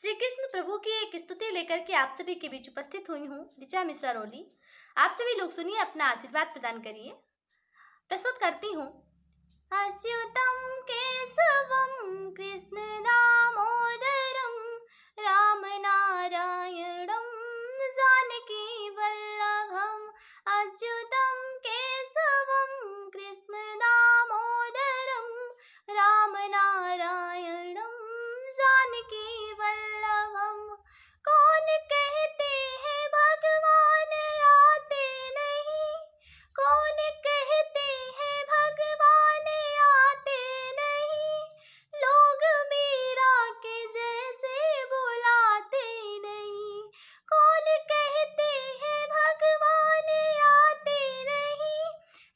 श्री कृष्ण प्रभु की एक स्तुति लेकर के आप सभी के बीच उपस्थित हुई हूँ ऋचा मिश्रा रोली। आप सभी लोग सुनिए, अपना आशीर्वाद प्रदान करिए। प्रस्तुत करती हूँ अच्युतम केशवम कृष्ण दामोदरम राम नारायणम जानकी वल्लभम। अच्युतम केशवम कृष्ण दामोदरम राम नारायणम जानकी वल्लभम। कौन कहते हैं भगवान आते नहीं, कौन कहते हैं भगवान आते नहीं, लोग मीरा के जैसे बुलाते नहीं। कौन कहते हैं भगवान आते नहीं,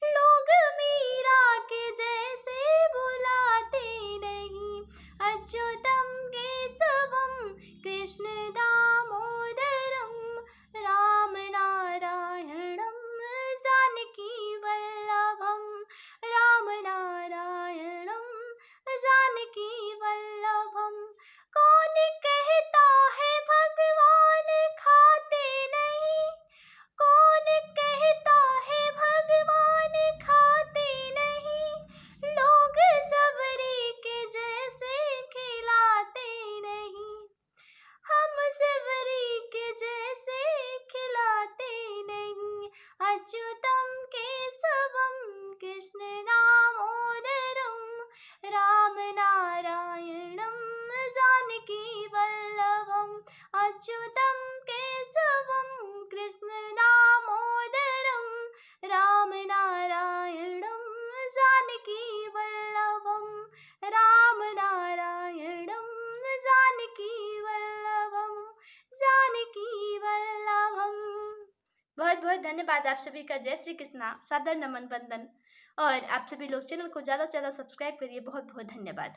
लोग मीरा के जैसे बुलाते नहीं। अच्युतम केशवम कृष्ण दामोदरम राम नारायणम जानकी वल्लभम। राम नारायणम जानकी वल्लभम। कौन कहता है भगवान खाते नहीं, कौन कहता है भगवान खाते नहीं, लोग सबरी के जैसे खिलाते नहीं। हम सबरी के जैसे खिलाते नहीं। अच्युतम केशवम कृष्ण दामोदरम राम नारायणम जानकी वल्लभम। अच्युतम केशवम कृष्ण दामोदरम राम नारायणम जानकी वल्लभम। राम नारायणम जानकी वल्लभम, जानकी वल्लभम। बहुत बहुत धन्यवाद आप सभी का। जय श्री कृष्णा, सादर नमन, वंदन। और आप सभी लोग चैनल को ज़्यादा से ज़्यादा सब्सक्राइब करिए। बहुत बहुत धन्यवाद।